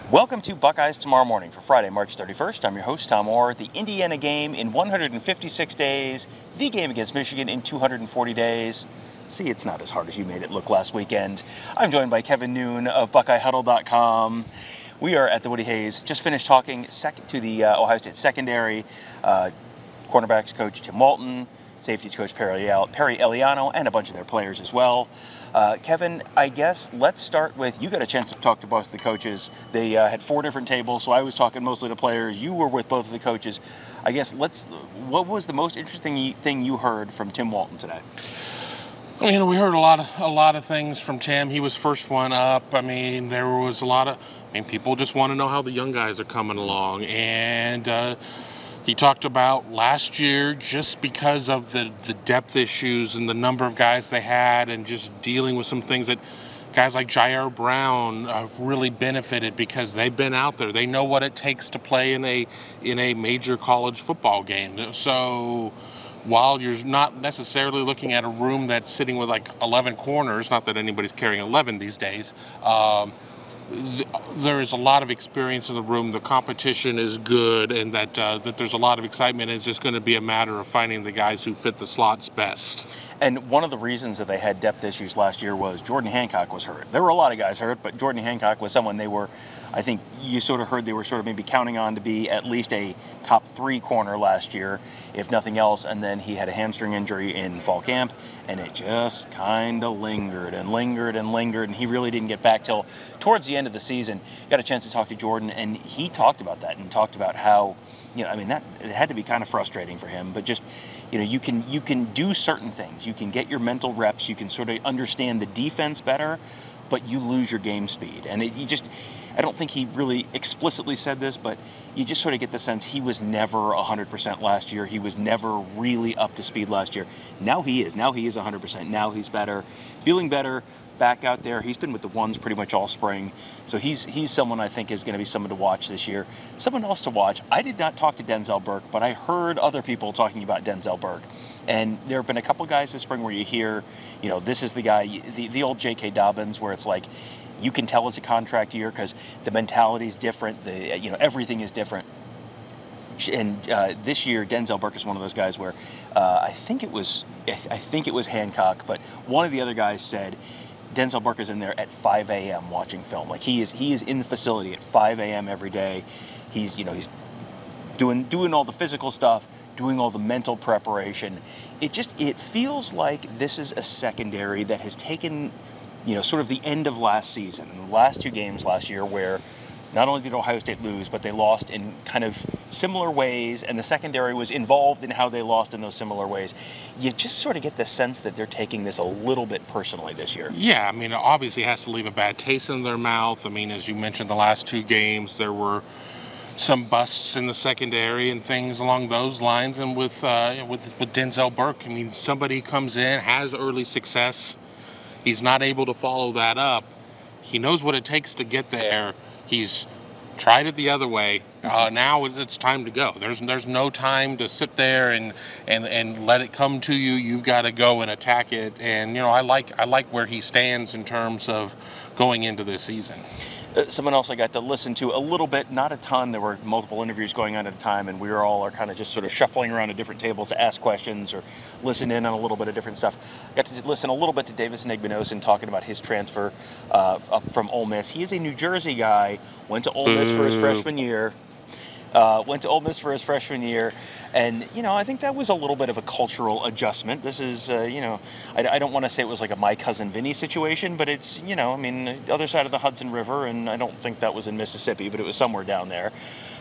Welcome to Buckeyes Tomorrow Morning for Friday, March 31st. I'm your host, Tom Orr. The Indiana game in 156 days, the game against Michigan in 240 days. See, it's not as hard as you made it look last weekend. I'm joined by Kevin Noon of BuckeyeHuddle.com. We are at the Woody Hayes. Just finished talking to the Ohio State secondary, cornerbacks coach Tim Walton, safeties coach Perry Eliano, and a bunch of their players as well. Kevin, I guess let's start with, you got a chance to talk to both the coaches. They had 4 different tables, so I was talking mostly to players. You were with both of the coaches. I guess what was the most interesting thing you heard from Tim Walton today? You know, we heard a lot of things from Tim. He was first one up. I mean, there was a lot of, people just want to know how the young guys are coming along. And he talked about last year, just because of the depth issues and the number of guys they had and just dealing with some things that guys like Jair Brown have really benefited because they've been out there. They know what it takes to play in a major college football game. So while you're not necessarily looking at a room that's sitting with like 11 corners, not that anybody's carrying 11 these days, there is a lot of experience in the room. The competition is good, and that there's a lot of excitement. It's just going to be a matter of finding the guys who fit the slots best. And one of the reasons that they had depth issues last year was Jordan Hancock was hurt. There were a lot of guys hurt, but Jordan Hancock was someone I think you sort of heard they were sort of maybe counting on to be at least a top 3 corner last year, if nothing else. And then he had a hamstring injury in fall camp, and it just kind of lingered and lingered and lingered, and he really didn't get back till towards the end of the season. Got a chance to talk to Jordan, and he talked about that and talked about how, that it had to be kind of frustrating for him, but just, you can do certain things. You can get your mental reps. You can sort of understand the defense better, but you lose your game speed. And I don't think he really explicitly said this, but you just sort of get the sense he was never 100% last year. He was never really up to speed last year. Now he is. Now he is 100%. Now he's better, feeling better, back out there. He's been with the ones pretty much all spring. So he's someone I think is going to be someone to watch this year. Someone else to watch. I did not talk to Denzel Burke, but I heard other people talking about Denzel Burke. And there have been a couple guys this spring where you hear, this is the guy, the old J.K. Dobbins, where it's like, you can tell it's a contract year because the mentality is different. Everything is different. And this year, Denzel Burke is one of those guys where I think it was Hancock, but one of the other guys said Denzel Burke is in there at 5 a.m. watching film. Like he is in the facility at 5 a.m. every day. He's doing all the physical stuff, doing all the mental preparation. It feels like this is a secondary that has taken, sort of the end of last season, the last 2 games last year, where not only did Ohio State lose, but they lost in kind of similar ways, and the secondary was involved in how they lost in those similar ways. You just sort of get the sense that they're taking this a little bit personally this year. Yeah, it obviously has to leave a bad taste in their mouth. As you mentioned, the last 2 games, there were some busts in the secondary and things along those lines. And with Denzel Burke, somebody comes in, has early success. He's not able to follow that up. He knows what it takes to get there. He's tried it the other way. Now it's time to go. There's no time to sit there and let it come to you. You've got to go and attack it. And I like where he stands in terms of going into this season. Someone else I got to listen to a little bit, not a ton. There were multiple interviews going on at a time, and we were all kind of just sort of shuffling around at different tables to ask questions or listen in on a little bit of different stuff. Got to listen a little bit to Davison Igbinosun talking about his transfer up from Ole Miss. He is a New Jersey guy, went to Ole Miss for his freshman year. And, I think that was a little bit of a cultural adjustment. This is, I don't want to say it was like a My Cousin Vinny situation, but it's, the other side of the Hudson River, and I don't think that was in Mississippi, but it was somewhere down there.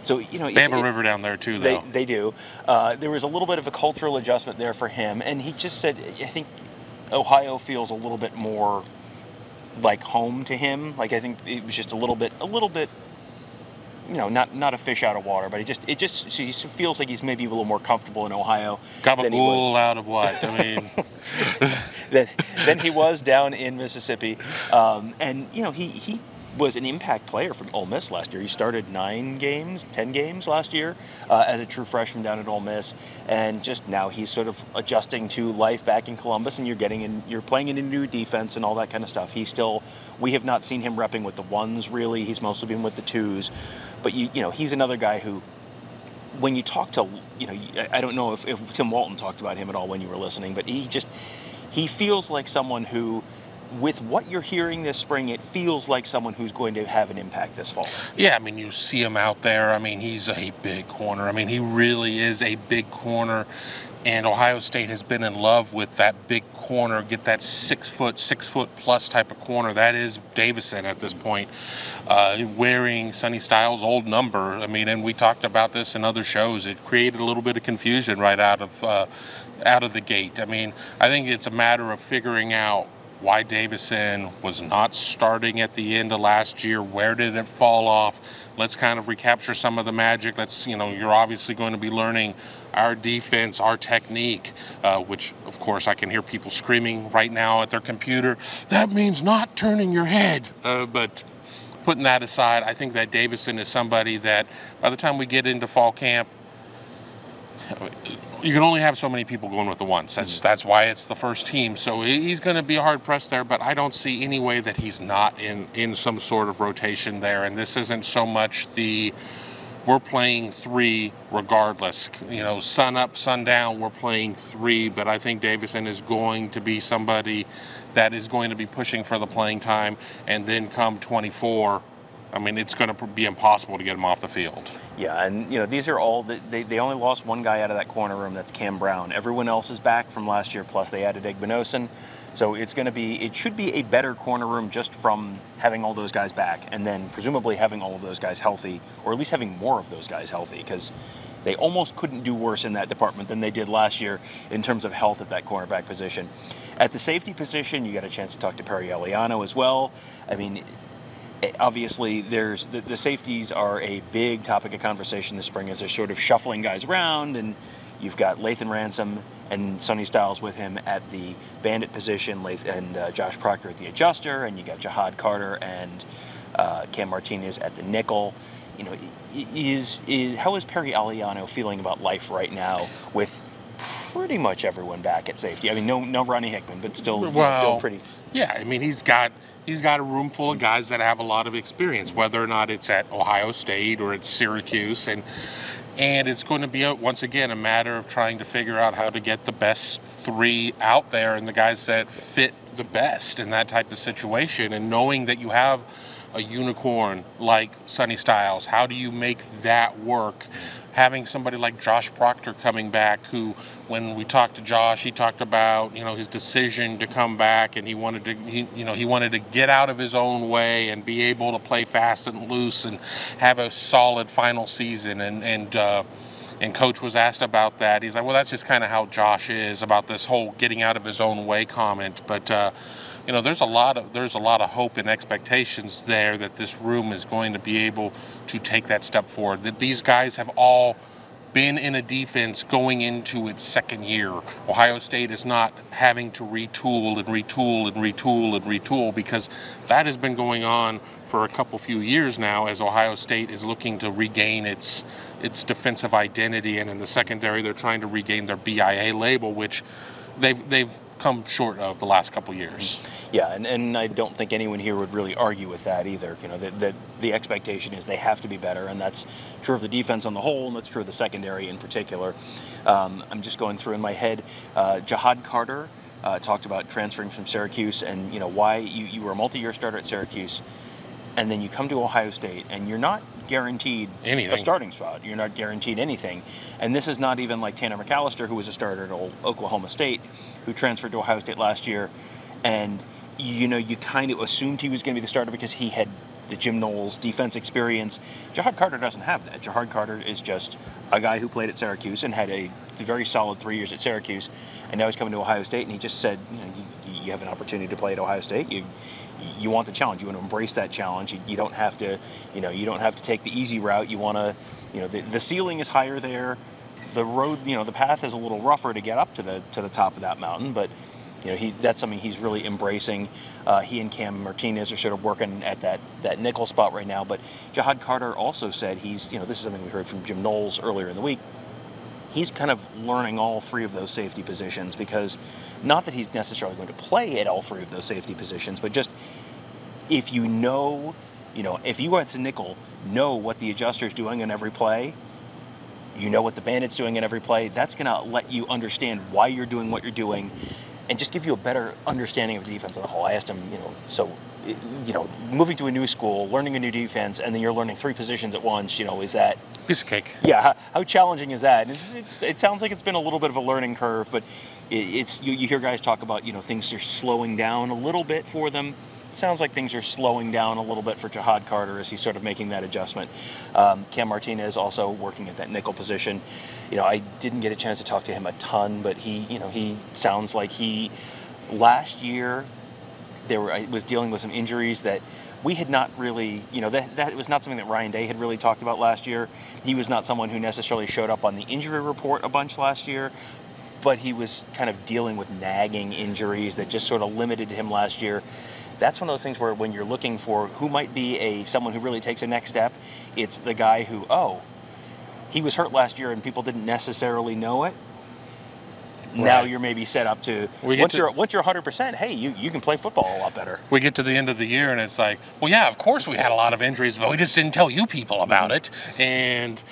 So, they have a river down there, too, though. They do. There was a little bit of a cultural adjustment there for him, and he just said, I think Ohio feels a little bit more like home to him. Like, I think it was just a little bit not a fish out of water, but he just feels like he's maybe a little more comfortable in Ohio. Gabagool out of what? Than he was down in Mississippi. And he was an impact player from Ole Miss last year. He started 10 games last year as a true freshman down at Ole Miss, and just now he's sort of adjusting to life back in Columbus, and you're playing in a new defense and all that kind of stuff. He still We have not seen him repping with the ones, really. He's mostly been with the twos. But, you know, he's another guy who, when you talk to, you know, I don't know if Tim Walton talked about him at all when you were listening, but he feels like someone who, with what you're hearing this spring, it feels like someone who's going to have an impact this fall. Yeah, I mean, you see him out there. I mean, he's a big corner. I mean, he really is a big corner. And Ohio State has been in love with that big corner, get that 6 foot plus type of corner. That is Davidson at this point, wearing Sonny Styles' old number. I mean, and we talked about this in other shows. It created a little bit of confusion right out of the gate. I mean, I think it's a matter of figuring out why Davidson was not starting at the end of last year. Where did it fall off? Let's kind of recapture some of the magic. Let's, you know, you're obviously going to be learning our defense, our technique, which, of course, I can hear people screaming right now at their computer. That means not turning your head. But putting that aside, I think that Davidson is somebody that by the time we get into fall camp, you can only have so many people going with the ones. That's why it's the first team. So he's going to be hard pressed there, but I don't see any way that he's not in some sort of rotation there. And this isn't so much we're playing three regardless. You know, sun up, sun down, we're playing three. But I think Davidson is going to be somebody that is going to be pushing for the playing time. And then come 24, I mean, it's going to be impossible to get him off the field. Yeah, and, you know, these are all, they only lost one guy out of that corner room, that's Cam Brown. Everyone else is back from last year, plus they added Egbenosin. So it should be a better corner room just from having all those guys back, and then presumably having all of those guys healthy, or at least having more of those guys healthy, because they almost couldn't do worse in that department than they did last year in terms of health at that cornerback position. At the safety position, you got a chance to talk to Perry Eliano as well. I mean, obviously, there's the safeties are a big topic of conversation this spring as they're sort of shuffling guys around, and you've got Lathan Ransom and Sonny Styles with him at the bandit position, and Josh Proctor at the adjuster, and you got Jihad Carter and Cam Martinez at the nickel. You know, how is Perry Eliano feeling about life right now with pretty much everyone back at safety? I mean, no Ronnie Hickman, but still feel pretty. Yeah, I mean, he's got a room full of guys that have a lot of experience, whether or not it's at Ohio State or at Syracuse, and it's going to be, once again, a matter of trying to figure out how to get the best three out there and the guys that fit the best in that type of situation, and knowing that you have a unicorn like Sonny Styles, how do you make that work? Having somebody like Josh Proctor coming back, who, when we talked to Josh, he talked about, you know, his decision to come back, and he wanted to get out of his own way and be able to play fast and loose and have a solid final season. And Coach was asked about that. He's like, well, that's just kind of how Josh is about this whole getting out of his own way comment. But you know, there's a lot of hope and expectations there that this room is going to be able to take that step forward. That these guys have all been in a defense going into its second year. Ohio State is not having to retool because that has been going on for a few years now, as Ohio State is looking to regain its defensive identity, and in the secondary they're trying to regain their BIA label, which they've come short of the last couple years. Yeah, and I don't think anyone here would really argue with that either. You know, that the expectation is they have to be better, and that's true of the defense on the whole, and that's true of the secondary in particular. I'm just going through in my head, Jihad Carter talked about transferring from Syracuse, and, you know, why you were a multi-year starter at Syracuse, and then you come to Ohio State, and you're not guaranteed a starting spot. You're not guaranteed anything. And this is not even like Tanner McAllister, who was a starter at Oklahoma State, who transferred to Ohio State last year. And, you know, you kind of assumed he was going to be the starter because he had the Jim Knowles defense experience. Jihad Carter doesn't have that. Jihad Carter is just a guy who played at Syracuse and had a very solid 3 years at Syracuse. And now he's coming to Ohio State, and he just said, you know, you have an opportunity to play at Ohio State. You want the challenge. You want to embrace that challenge. You don't have to, you know, you don't have to take the easy route. You want to, you know, the ceiling is higher there. The road, you know, the path is a little rougher to get up to the top of that mountain, but, you know, that's something he's really embracing. He and Cam Martinez are sort of working at that nickel spot right now. But Jihad Carter also said he's, you know, this is something we heard from Jim Knowles earlier in the week. He's kind of learning all three of those safety positions, because not that he's necessarily going to play at all three of those safety positions, but just if you know, if you went to nickel, know what the adjuster's doing in every play, you know what the bandit's doing in every play, that's going to let you understand why you're doing what you're doing and just give you a better understanding of the defense as a whole. I asked him, moving to a new school, learning a new defense, and then you're learning 3 positions at once, is that... Piece of cake. Yeah, how challenging is that? And it sounds like it's been a little bit of a learning curve, but you hear guys talk about, things are slowing down a little bit for them. It sounds like things are slowing down a little bit for Jihad Carter as he's sort of making that adjustment. Cam Martinez also working at that nickel position. I didn't get a chance to talk to him a ton, but he sounds like last year was dealing with some injuries that we had not really, that was not something that Ryan Day had really talked about last year. He was not someone who necessarily showed up on the injury report a bunch last year, but he was kind of dealing with nagging injuries that just sort of limited him last year. That's one of those things where when you're looking for who might be someone who really takes a next step, it's the guy who, he was hurt last year and people didn't necessarily know it. Right. Now you're maybe set up to once you're 100%, hey, you can play football a lot better. We get to the end of the year and it's like, well, yeah, of course we had a lot of injuries, but we just didn't tell you people about it. And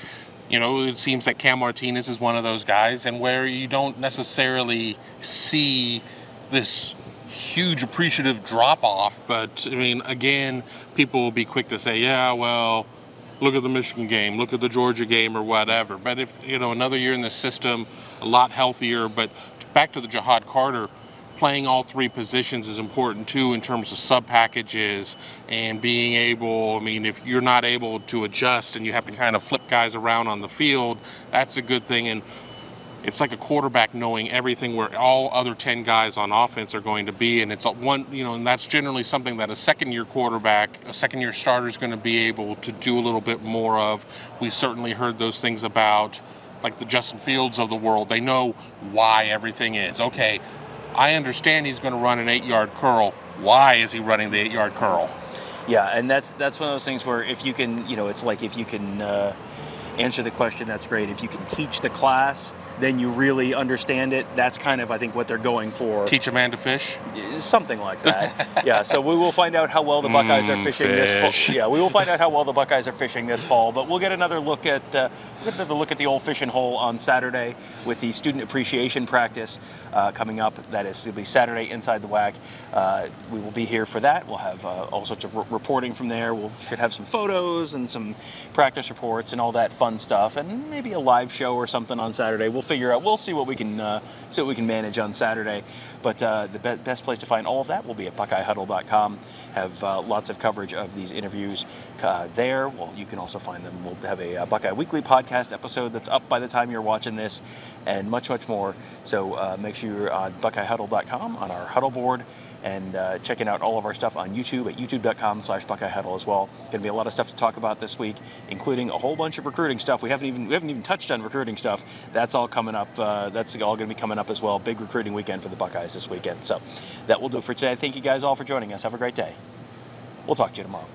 it seems that Cam Martinez is one of those guys, and where you don't necessarily see this huge appreciative drop-off, but, again, people will be quick to say, yeah, well, look at the Michigan game, look at the Georgia game or whatever. But if, another year in the system, a lot healthier. But back to the Jihad Carter, playing all 3 positions is important, too, in terms of sub-packages and being able, if you're not able to adjust and you have to kind of flip guys around on the field, that's a good thing. And it's like a quarterback knowing everything where all other 10 guys on offense are going to be. And it's and that's generally something that a second-year quarterback, a second-year starter is going to be able to do a little bit more of. We certainly heard those things about, like, the Justin Fields of the world. They know why everything is. Okay, I understand he's going to run an 8-yard curl. Why is he running the 8-yard curl? Yeah, and that's one of those things where if you can, it's like if you can answer the question, that's great. If you can teach the class, then you really understand it. That's kind of, I think, what they're going for. Teach a man to fish? Something like that. Yeah, so we will find out how well the Buckeyes are fishing this fall. Yeah, we will find out how well the Buckeyes are fishing this fall, but we'll get another look at the old fishing hole on Saturday with the student appreciation practice coming up. It'll be Saturday inside the WAC. We will be here for that. We'll have all sorts of reporting from there. We should have some photos and some practice reports and all that fun stuff, and maybe a live show or something on Saturday. We'll figure out. We'll see what we can manage on Saturday. But the best place to find all of that will be at BuckeyeHuddle.com. Have lots of coverage of these interviews there. Well, you can also find them. We'll have a Buckeye Weekly podcast episode that's up by the time you're watching this, and much, much more. So make sure you're on BuckeyeHuddle.com on our Huddle board, and checking out all of our stuff on YouTube at youtube.com/BuckeyeHuddle as well. Going to be a lot of stuff to talk about this week, including a whole bunch of recruiting stuff. We haven't even touched on recruiting stuff. That's all coming up. That's all going to be coming up as well. Big recruiting weekend for the Buckeyes this weekend. So that will do it for today. Thank you guys all for joining us. Have a great day. We'll talk to you tomorrow.